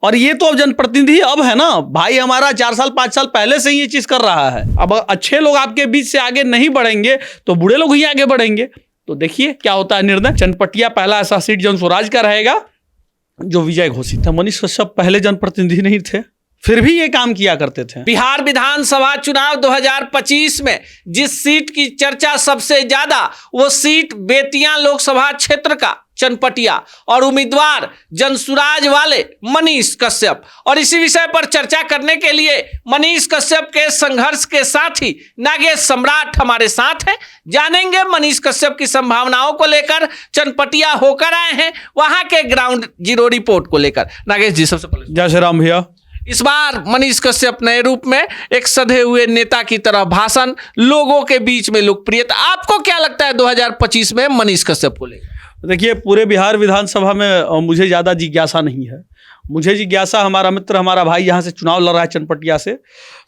और ये तो अब जनप्रतिनिधि अब है ना भाई, हमारा 4 साल 5 साल पहले से ही ये चीज कर रहा है। अब अच्छे लोग आपके बीच से आगे नहीं बढ़ेंगे तो बुरे लोग ही आगे बढ़ेंगे। तो देखिए क्या होता है निर्णय। चनपटिया पहला ऐसा सीट जनस्वराज का रहेगा जो विजय घोषित है। मनीष कश्यप पहले जनप्रतिनिधि नहीं थे, फिर भी ये काम किया करते थे। बिहार विधानसभा चुनाव 2025 में जिस सीट की चर्चा सबसे ज्यादा, वो सीट बेतिया लोकसभा क्षेत्र का चनपटिया और उम्मीदवार जनसुराज वाले मनीष कश्यप। और इसी विषय पर चर्चा करने के लिए मनीष कश्यप के संघर्ष के साथी नागेश सम्राट हमारे साथ हैं। जानेंगे मनीष कश्यप की संभावनाओं को लेकर, चनपटिया होकर आए हैं, वहां के ग्राउंड जीरो रिपोर्ट को लेकर। नागेश जी, सबसे पहले जय श्री राम भैया। इस बार मनीष कश्यप नए रूप में एक सधे हुए नेता की तरह भाषण, लोगों के बीच में लोकप्रियता, आपको क्या लगता है 2025 में मनीष कश्यप को लेकर? देखिए, पूरे बिहार विधानसभा में मुझे ज़्यादा जिज्ञासा नहीं है। मुझे जिज्ञासा हमारा मित्र, हमारा भाई यहाँ से चुनाव लड़ रहा है चनपटिया से,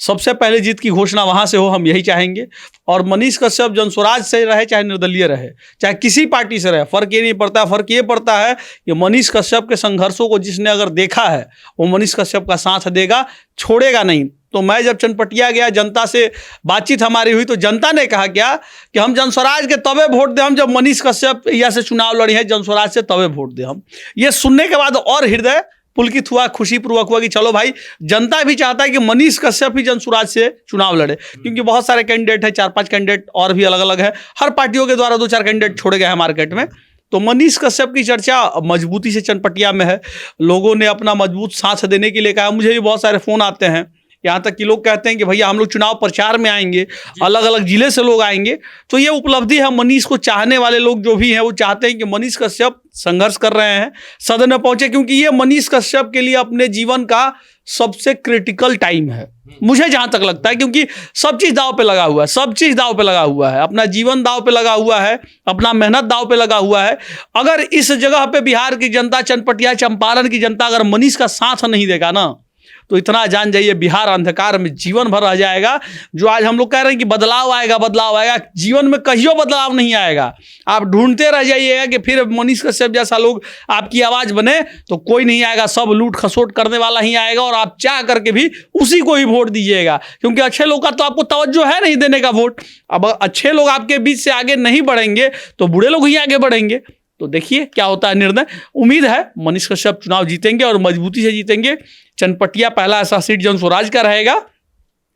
सबसे पहले जीत की घोषणा वहाँ से हो, हम यही चाहेंगे। और मनीष कश्यप जनस्वराज से रहे चाहे निर्दलीय रहे, चाहे किसी पार्टी से रहे, फर्क ये नहीं पड़ता। फर्क ये पड़ता है कि मनीष कश्यप के संघर्षों को जिसने अगर देखा है वो मनीष कश्यप का साथ देगा, छोड़ेगा नहीं। तो मैं जब चनपटिया गया, जनता से बातचीत हमारी हुई, तो जनता ने कहा क्या कि हम जनस्वराज के तबे वोट दें हम जब मनीष कश्यप यहाँ से चुनाव लड़ी है, जनस्वराज से तबे वोट दें हम। ये सुनने के बाद और हृदय पुलकित हुआ, खुशीपूर्वक हुआ कि चलो भाई, जनता भी चाहता है कि मनीष कश्यप ही जनसुराज से चुनाव लड़े। क्योंकि बहुत सारे कैंडिडेट है, 4-5 कैंडिडेट और भी अलग अलग है, हर पार्टियों के द्वारा 2-4 कैंडिडेट छोड़े गए हैं मार्केट में। तो मनीष कश्यप की चर्चा मजबूती से चनपटिया में है। लोगों ने अपना मजबूत साथ देने के लिए कहा। मुझे भी बहुत सारे फोन आते हैं, यहाँ तक कि लोग कहते हैं कि भैया हम लोग चुनाव प्रचार में आएंगे, अलग अलग जिले से लोग आएंगे। तो ये उपलब्धि है। मनीष को चाहने वाले लोग जो भी हैं वो चाहते हैं कि मनीष कश्यप संघर्ष कर रहे हैं, सदन में पहुंचे, क्योंकि ये मनीष कश्यप के लिए अपने जीवन का सबसे क्रिटिकल टाइम है, मुझे जहां तक लगता है। क्योंकि सब चीज दांव पे लगा हुआ है, सब चीज दांव पे लगा हुआ है, अपना जीवन दांव पे लगा हुआ है, अपना मेहनत दांव पे लगा हुआ है। अगर इस जगह पे बिहार की जनता, चनपटिया चंपारण की जनता अगर मनीष का साथ नहीं देगा ना, तो इतना जान जाइए बिहार अंधकार में जीवन भर रह जाएगा। जो आज हम लोग कह रहे हैं कि बदलाव आएगा, बदलाव आएगा, जीवन में कहियो बदलाव नहीं आएगा। आप ढूंढते रह जाइएगा कि फिर मनीष कश्यप जैसा लोग आपकी आवाज़ बने, तो कोई नहीं आएगा, सब लूट खसोट करने वाला ही आएगा। और आप चाह करके भी उसी को ही वोट दीजिएगा, क्योंकि अच्छे लोग का तो आपको तवज्जो है नहीं देने का वोट। अब अच्छे लोग आपके बीच से आगे नहीं बढ़ेंगे तो बुरे लोग ही आगे बढ़ेंगे। तो देखिए क्या होता है निर्णय। उम्मीद है मनीष कश्यप चुनाव जीतेंगे और मजबूती से जीतेंगे। चनपटिया पहला ऐसा सीट जनस्वराज का रहेगा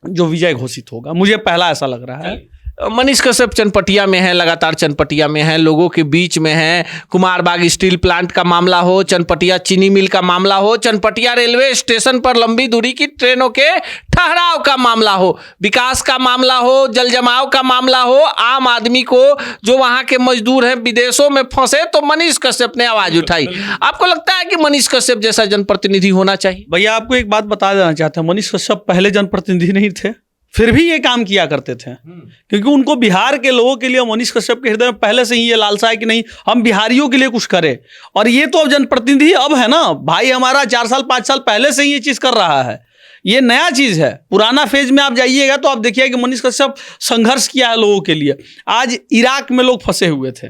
जो विजय घोषित होगा, मुझे पहला ऐसा लग रहा है। मनीष कश्यप चनपटिया में है, लगातार चनपटिया में है, लोगों के बीच में है। कुमारबाग स्टील प्लांट का मामला हो, चनपटिया चीनी मिल का मामला हो, चनपटिया रेलवे स्टेशन पर लंबी दूरी की ट्रेनों के ठहराव का मामला हो, विकास का मामला हो, जल जमाव का मामला हो, आम आदमी को जो वहां के मजदूर हैं विदेशों में फंसे, तो मनीष कश्यप ने आवाज उठाई। आपको लगता है कि मनीष कश्यप जैसा जनप्रतिनिधि होना चाहिए? भैया आपको एक बात बता देना चाहते हैं, मनीष कश्यप पहले जनप्रतिनिधि नहीं थे, फिर भी ये काम किया करते थे। क्योंकि उनको बिहार के लोगों के लिए मनीष कश्यप के हृदय में पहले से ही ये लालसा है कि नहीं, हम बिहारियों के लिए कुछ करें। और ये तो अब जनप्रतिनिधि अब है ना भाई, हमारा 4 साल 5 साल पहले से ही ये चीज कर रहा है। ये नया चीज है। पुराना फेज में आप जाइएगा तो आप देखिए कि मनीष कश्यप संघर्ष किया है लोगों के लिए। आज इराक में लोग फंसे हुए थे,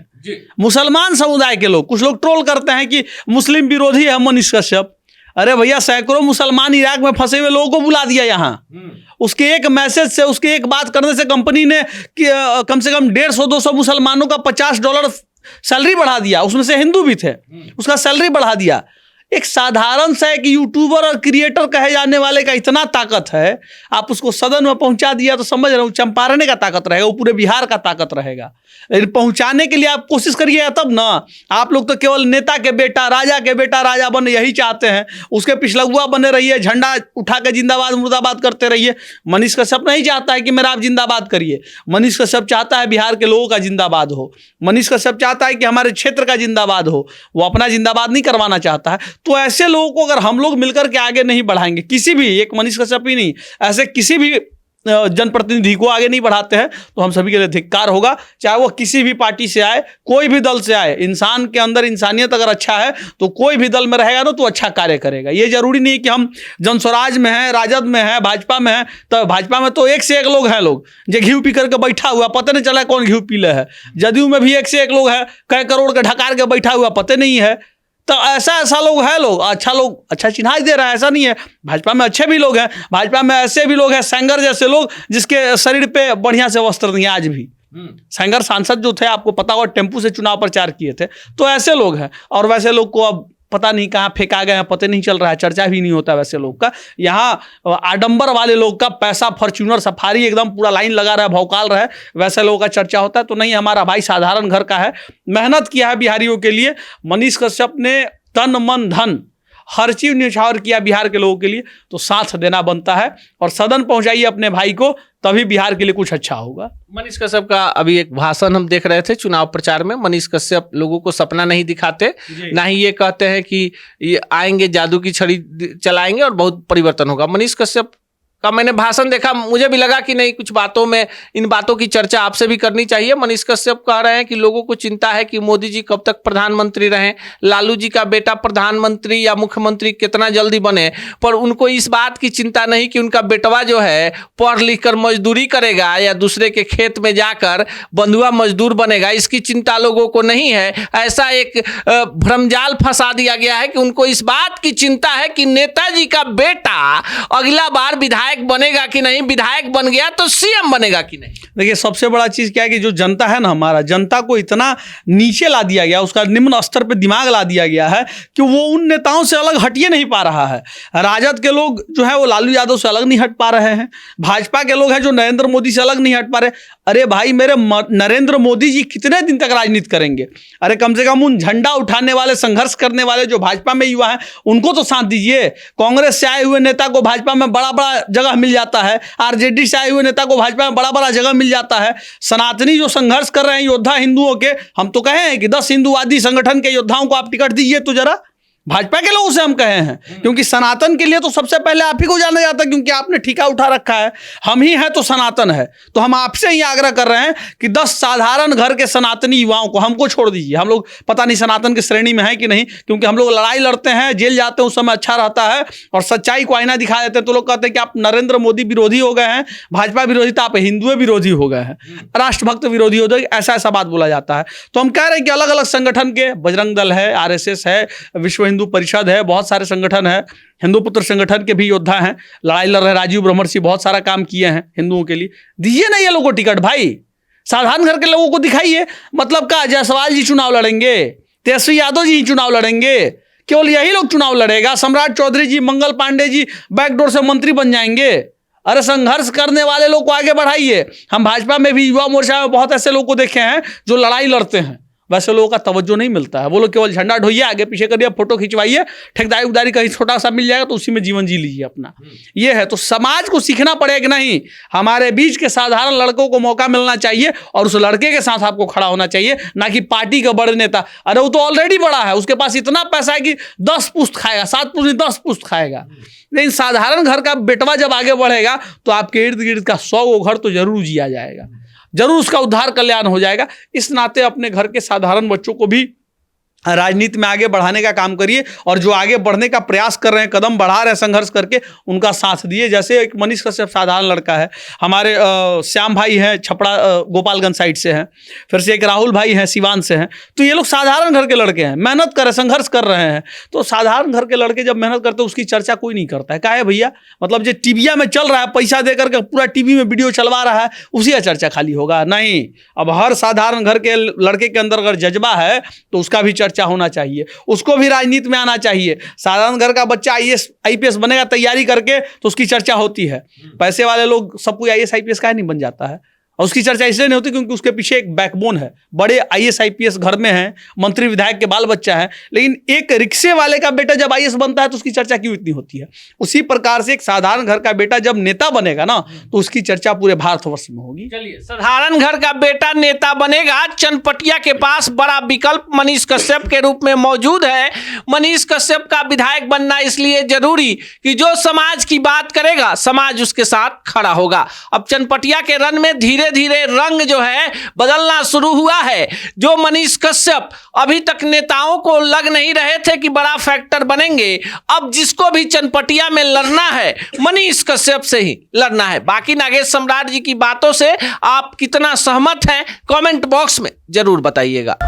मुसलमान समुदाय के लोग, कुछ लोग ट्रोल करते हैं कि मुस्लिम विरोधी है मनीष कश्यप। अरे भैया, सैकड़ों मुसलमान इराक में फंसे हुए लोगों को बुला दिया यहाँ। उसके एक मैसेज से, उसके एक बात करने से कंपनी ने कम से कम 150-200 मुसलमानों का $50 सैलरी बढ़ा दिया। उसमें से हिंदू भी थे, उसका सैलरी बढ़ा दिया। एक साधारण सा एक यूट्यूबर और क्रिएटर कहे जाने वाले का इतना ताकत है, आप उसको सदन में पहुंचा दिया तो समझ रहे हो चंपारण का ताकत रहेगा, वो पूरे बिहार का ताकत रहेगा। लेकिन पहुंचाने के लिए आप कोशिश करिए तब ना। आप लोग तो केवल नेता के बेटा, राजा के बेटा राजा बने यही चाहते हैं, उसके पिछलगुआ बने रहिए, झंडा उठा के जिंदाबाद मुर्दाबाद करते रहिए। मनीष कश्यप नहीं चाहता है कि मेरा आप जिंदाबाद करिए। मनीष कश्यप चाहता है बिहार के लोगों का जिंदाबाद हो। मनीष कश्यप चाहता है कि हमारे क्षेत्र का जिंदाबाद हो। वो अपना जिंदाबाद नहीं करवाना चाहता है। तो ऐसे लोगों को अगर हम लोग मिलकर के आगे नहीं बढ़ाएंगे, किसी भी, एक मनीष कश्यप ही नहीं, ऐसे किसी भी जनप्रतिनिधि को आगे नहीं बढ़ाते हैं, तो हम सभी के लिए धिक्कार होगा। चाहे वो किसी भी पार्टी से आए, कोई भी दल से आए। इंसान के अंदर इंसानियत अगर अच्छा है तो कोई भी दल में रहेगा ना तो अच्छा कार्य करेगा। ये जरूरी नहीं कि हम जनस्वराज में हैं, राजद में हैं, भाजपा में हैं। तो भाजपा में तो एक से एक लोग हैं, लोग जो घी पी करके बैठा हुआ, पता नहीं चला कौन घी पी ले है। जदयू में भी एक से एक लोग हैं, कई करोड़ के ढकार के बैठा हुआ, पता नहीं है। तो ऐसा लोग है, लोग अच्छा चिन्हाई दे रहा है, ऐसा नहीं है। भाजपा में अच्छे भी लोग हैं, भाजपा में ऐसे भी लोग हैं सेंगर जैसे लोग जिसके शरीर पे बढ़िया से वस्त्र नहीं है आज भी। सेंगर सांसद जो थे आपको पता होगा, टेम्पू से चुनाव प्रचार किए थे। तो ऐसे लोग हैं, और वैसे लोग को अब पता नहीं कहाँ फेंका गए हैं, पता नहीं चल रहा है, चर्चा भी नहीं होता वैसे लोग का। यहाँ आडंबर वाले लोग का, पैसा फॉर्च्यूनर सफारी एकदम पूरा लाइन लगा रहा है, भौकाल रहा है, वैसे लोगों का चर्चा होता है। तो नहीं, हमारा भाई साधारण घर का है, मेहनत किया है बिहारियों के लिए। मनीष कश्यप ने तन मन धन हर चीज न्यौछावर किया बिहार के लोगों के लिए, तो साथ देना बनता है और सदन पहुंचाइए अपने भाई को, तभी बिहार के लिए कुछ अच्छा होगा। मनीष कश्यप का अभी एक भाषण हम देख रहे थे चुनाव प्रचार में। मनीष कश्यप लोगों को सपना नहीं दिखाते, ना ही ये कहते हैं कि ये आएंगे जादू की छड़ी चलाएंगे और बहुत परिवर्तन होगा। मनीष कश्यप का मैंने भाषण देखा, मुझे भी लगा कि नहीं, कुछ बातों में इन बातों की चर्चा आपसे भी करनी चाहिए। मनीष कश्यप कह रहे हैं कि लोगों को चिंता है कि मोदी जी कब तक प्रधानमंत्री रहें, लालू जी का बेटा प्रधानमंत्री या मुख्यमंत्री कितना जल्दी बने, पर उनको इस बात की चिंता नहीं कि उनका बेटवा जो है पढ़ लिख कर मजदूरी करेगा या दूसरे के खेत में जाकर बंधुआ मजदूर बनेगा, इसकी चिंता लोगों को नहीं है। ऐसा एक भ्रमजाल फंसा दिया गया है कि उनको इस बात की चिंता है कि नेताजी का बेटा अगला बार विधायक बनेगा कि नहीं, विधायक बन गया तो सीएम बनेगा कि नहीं। देखिए, सबसे बड़ा चीज क्या है कि जो जनता है ना, हमारा जनता को इतना नीचे ला दिया गया, उसका निम्न स्तर पे दिमाग ला दिया गया है कि वो उन नेताओं से अलग हटिए नहीं पा रहा है। राजद के लोग जो है वो लालू यादव से अलग नहीं हट पा रहे हैं, भाजपा के लोग हैं जो नरेंद्र मोदी से अलग नहीं हट पा रहे। अरे भाई, मेरे नरेंद्र मोदी जी कितने दिन तक राजनीति करेंगे? अरे कम से कम उन झंडा उठाने वाले, संघर्ष करने वाले जो भाजपा में युवा हैं, उनको तो साथ दीजिए। कांग्रेस से आए हुए नेता को भाजपा में बड़ा बड़ा जगह मिल जाता है, आरजेडी से आए हुए नेता को भाजपा में बड़ा बड़ा जगह मिल जाता है। सनातनी जो संघर्ष कर रहे हैं योद्धा हिंदुओं के, हम तो कहे हैं कि 10 हिंदुवादी संगठन के योद्धाओं को आप टिकट दीजिए तो जरा। भाजपा के लोगों से हम कहे हैं, क्योंकि सनातन के लिए तो सबसे पहले आप ही को जाना जाता है, क्योंकि आपने ठेका उठा रखा है। हम ही हैं तो सनातन है। तो हम आपसे ही आग्रह कर रहे हैं कि 10 साधारण घर के सनातनी युवाओं को हमको छोड़ दीजिए। हम लोग पता नहीं सनातन की श्रेणी में है कि नहीं, क्योंकि हम लोग लड़ाई लड़ते हैं, जेल जाते हैं, उस समय अच्छा रहता है और सच्चाई को आईना दिखा देते हैं। तो लोग कहते हैं कि आप नरेंद्र मोदी विरोधी हो गए हैं, भाजपा विरोधी, तो आप हिंदुओं विरोधी हो गए हैं, राष्ट्रभक्त विरोधी हो गए, ऐसा बात बोला जाता है। तो हम कह रहे हैं कि अलग अलग संगठन के, बजरंग दल है, RSS है, विश्व हिंदू परिषद है, बहुत सारे संगठन है, हिंदू पुत्र संगठन के भी योद्धा हैं, लड़ाई लड़ रहे। राजीव ब्रह्मर्षि बहुत सारा काम किए हैं हिंदुओं के लिए। दीजिए ना ये लोगों को टिकट भाई, साधारण घर के लोगों को दिखाइए। मतलब का जायसवाल जी चुनाव लड़ेंगे, तेजस्वी यादव जी चुनाव लड़ेंगे, केवल यही लोग चुनाव लड़ेगा? सम्राट चौधरी जी, मंगल पांडे जी बैकडोर से मंत्री बन जाएंगे? अरे संघर्ष करने वाले लोग को आगे बढ़ाइए। हम भाजपा में भी, युवा मोर्चा में बहुत ऐसे लोग को देखे हैं जो लड़ाई लड़ते हैं, वैसे लोगों का तवज्जो नहीं मिलता है। वो लोग केवल झंडा ढोइए, आगे पीछे करिए, फोटो खिंचवाइए, ठेकेदारी उदारी कहीं छोटा सा मिल जाएगा तो उसी में जीवन जी लीजिए अपना। ये है। तो समाज को सीखना पड़ेगा कि नहीं, हमारे बीच के साधारण लड़कों को मौका मिलना चाहिए और उस लड़के के साथ आपको खड़ा होना चाहिए, ना कि पार्टी का बड़े नेता। अरे वो तो ऑलरेडी बड़ा है, उसके पास इतना पैसा है कि 10 पुश्त खाएगा, 7 पुश्त नहीं 10 पुश्त खाएगा। लेकिन साधारण घर का बेटवा जब आगे बढ़ेगा तो आपके इर्द गिर्द का 100 घर तो जरूर जिया जाएगा, जरूर उसका उद्धार कल्याण हो जाएगा। इस नाते अपने घर के साधारण बच्चों को भी राजनीति में आगे बढ़ाने का काम करिए, और जो आगे बढ़ने का प्रयास कर रहे हैं, कदम बढ़ा रहे हैं संघर्ष करके, उनका साथ दिए। जैसे एक मनीष कश्यप साधारण लड़का है, हमारे श्याम भाई हैं छपड़ा गोपालगंज साइड से हैं, फिर से एक राहुल भाई हैं सिवान से हैं। तो ये लोग साधारण घर के लड़के हैं, मेहनत कर रहे हैं, संघर्ष कर रहे हैं। तो साधारण घर के लड़के जब मेहनत करते हैं उसकी चर्चा कोई नहीं करता है। क्या है भैया, मतलब जो टीविया में चल रहा है, पैसा दे करके पूरा टीवी में वीडियो चलवा रहा है, उसी का चर्चा खाली होगा? नहीं, अब हर साधारण घर के लड़के के अंदर अगर जज्बा है तो उसका भी चर्चा होना चाहिए, उसको भी राजनीति में आना चाहिए। साधारण घर का बच्चा IAS IPS बनेगा तैयारी करके तो उसकी चर्चा होती है। पैसे वाले लोग सब कोई IAS IPS का नहीं बन जाता है, और उसकी चर्चा इसलिए नहीं होती क्योंकि उसके पीछे एक बैकबोन है, बड़े IAS IPS घर में हैं, मंत्री विधायक के बाल बच्चा है। लेकिन एक रिक्शे वाले का बेटा जब IAS बनता है तो उसकी चर्चा क्यों इतनी होती है? उसी प्रकार से एक साधारण घर का बेटा जब नेता बनेगा ना तो उसकी चर्चा पूरे भारतवर्ष में होगी। चलिए, साधारण घर का बेटा नेता बनेगा, चनपटिया के पास बड़ा विकल्प मनीष कश्यप के रूप में मौजूद है। मनीष कश्यप का विधायक बनना इसलिए जरूरी कि जो समाज की बात करेगा, समाज उसके साथ खड़ा होगा। अब चनपटिया के रन में धीरे धीरे रंग जो है बदलना शुरू हुआ है। जो मनीष कश्यप अभी तक नेताओं को लग नहीं रहे थे कि बड़ा फैक्टर बनेंगे, अब जिसको भी चनपटिया में लड़ना है मनीष कश्यप से ही लड़ना है। बाकी नागेश सम्राट जी की बातों से आप कितना सहमत हैं, कमेंट बॉक्स में जरूर बताइएगा।